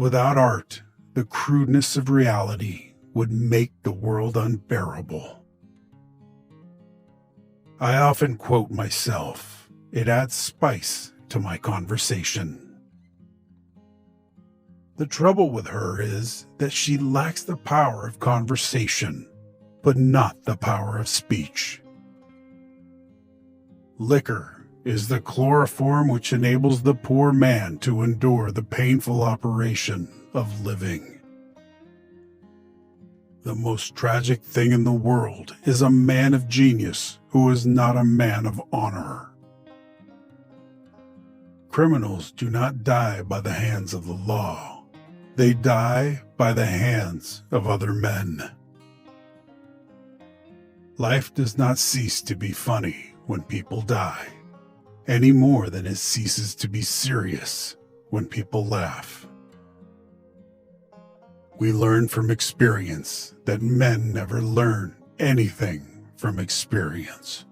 Without art, the crudeness of reality would make the world unbearable. I often quote myself. It adds spice to my conversation. The trouble with her is that she lacks the power of conversation, but not the power of speech. Liquor is the chloroform which enables the poor man to endure the painful operation of living. The most tragic thing in the world is a man of genius who is not a man of honor. Criminals do not die by the hands of the law. They die by the hands of other men. Life does not cease to be funny when people die, any more than it ceases to be serious when people laugh. We learn from experience that men never learn anything from experience.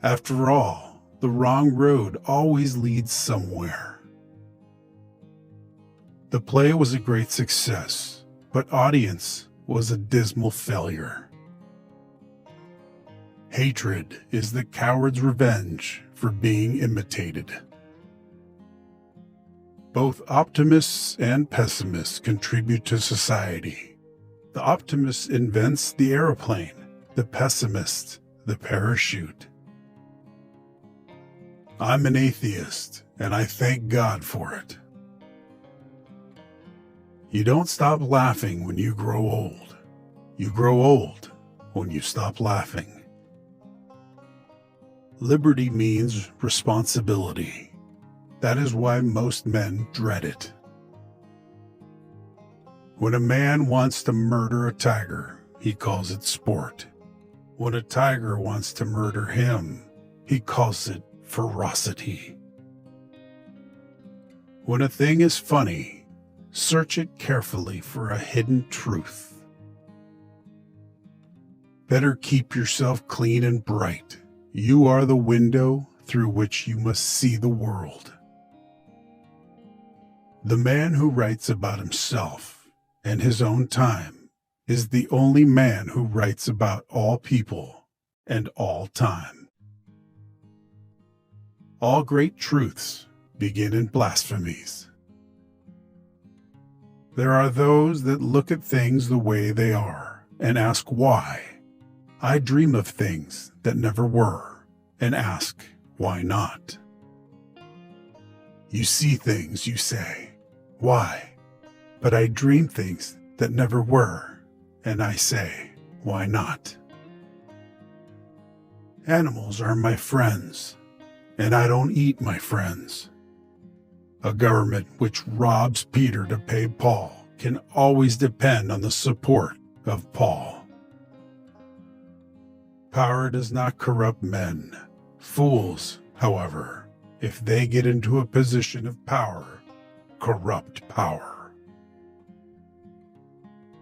After all, the wrong road always leads somewhere. The play was a great success, but audience was a dismal failure. Hatred is the coward's revenge for being imitated. Both optimists and pessimists contribute to society. The optimist invents the airplane, the pessimist, the parachute. I'm an atheist, and I thank God for it. You don't stop laughing when you grow old. You grow old when you stop laughing. Liberty means responsibility. That is why most men dread it. When a man wants to murder a tiger, he calls it sport. When a tiger wants to murder him, he calls it ferocity. When a thing is funny, search it carefully for a hidden truth. Better keep yourself clean and bright. You are the window through which you must see the world. The man who writes about himself and his own time is the only man who writes about all people and all time. All great truths begin in blasphemies. There are those that look at things the way they are and ask why. I dream of things that never were and ask why not. You see things, you say, why? But I dream things that never were, and I say, why not? Animals are my friends, and I don't eat my friends. A government which robs Peter to pay Paul can always depend on the support of Paul. Power does not corrupt men. Fools, however, if they get into a position of power, corrupt power.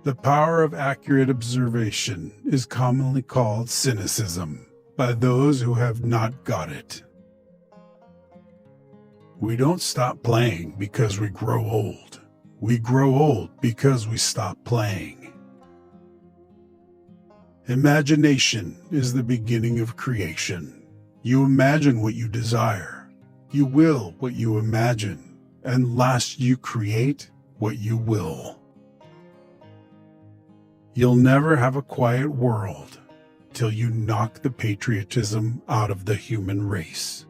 The power of accurate observation is commonly called cynicism by those who have not got it. We don't stop playing because we grow old. We grow old because we stop playing. Imagination is the beginning of creation. You imagine what you desire. You will what you imagine. And last you create what you will. You'll never have a quiet world till you knock the patriotism out of the human race.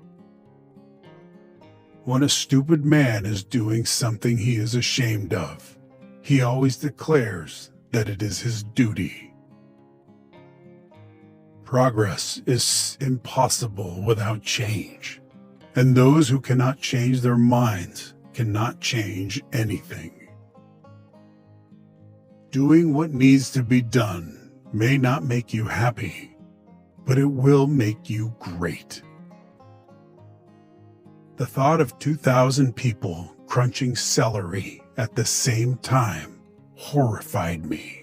When a stupid man is doing something he is ashamed of, he always declares that it is his duty. Progress is impossible without change, and those who cannot change their minds cannot change anything. Doing what needs to be done may not make you happy, but it will make you great. The thought of 2,000 people crunching celery at the same time horrified me.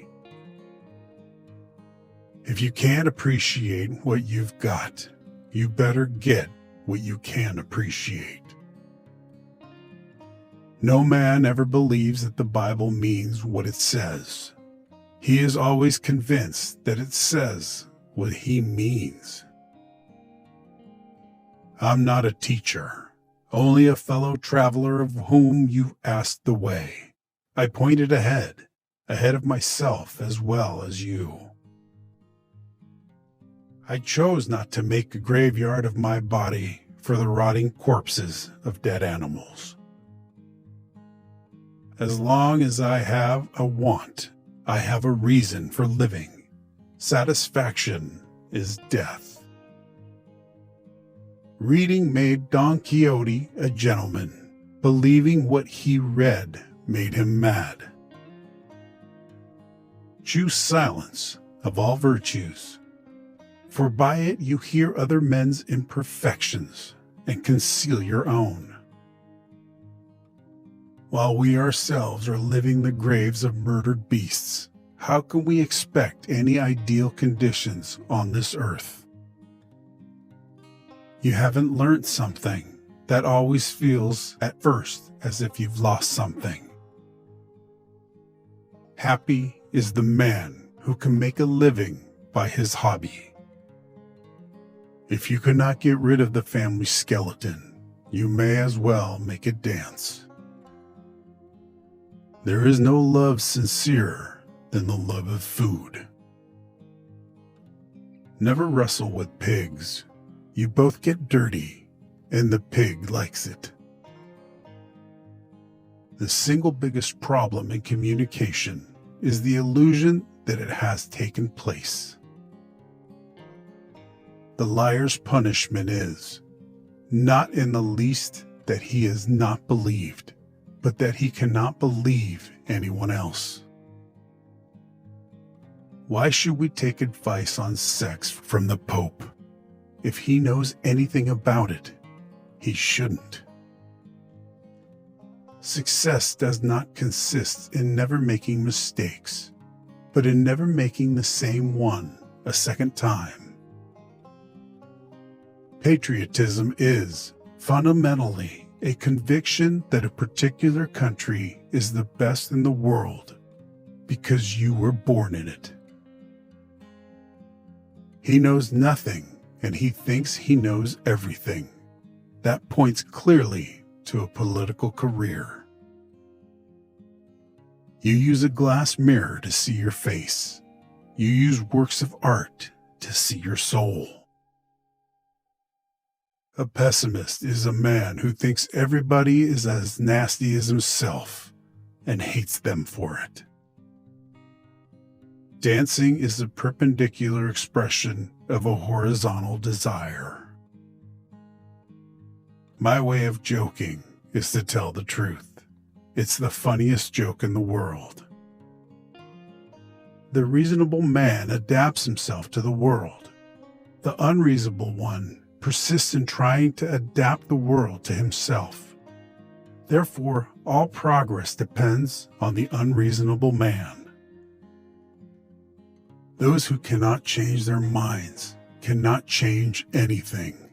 If you can't appreciate what you've got, you better get what you can appreciate. No man ever believes that the Bible means what it says. He is always convinced that it says what he means. I'm not a teacher, only a fellow traveler of whom you asked the way. I pointed ahead of myself as well as you. I chose not to make a graveyard of my body for the rotting corpses of dead animals. As long as I have a want, I have a reason for living. Satisfaction is death. Reading made Don Quixote a gentleman. Believing what he read made him mad. Choose silence of all virtues, for by it you hear other men's imperfections and conceal your own. While we ourselves are living the graves of murdered beasts, how can we expect any ideal conditions on this earth? You haven't learned something. That always feels at first as if you've lost something. Happy is the man who can make a living by his hobby. If you cannot get rid of the family skeleton, you may as well make it dance. There is no love sincerer than the love of food. Never wrestle with pigs. You both get dirty, and the pig likes it. The single biggest problem in communication is the illusion that it has taken place. The liar's punishment is not in the least that he is not believed, but that he cannot believe anyone else. Why should we take advice on sex from the Pope? If he knows anything about it, he shouldn't. Success does not consist in never making mistakes, but in never making the same one a second time. Patriotism is, fundamentally, a conviction that a particular country is the best in the world because you were born in it. He knows nothing, and he thinks he knows everything. That points clearly to a political career. You use a glass mirror to see your face. You use works of art to see your soul. A pessimist is a man who thinks everybody is as nasty as himself and hates them for it. Dancing is a perpendicular expression of a horizontal desire. My way of joking is to tell the truth. It's the funniest joke in the world. The reasonable man adapts himself to the world. The unreasonable one persists in trying to adapt the world to himself. Therefore, all progress depends on the unreasonable man. Those who cannot change their minds cannot change anything.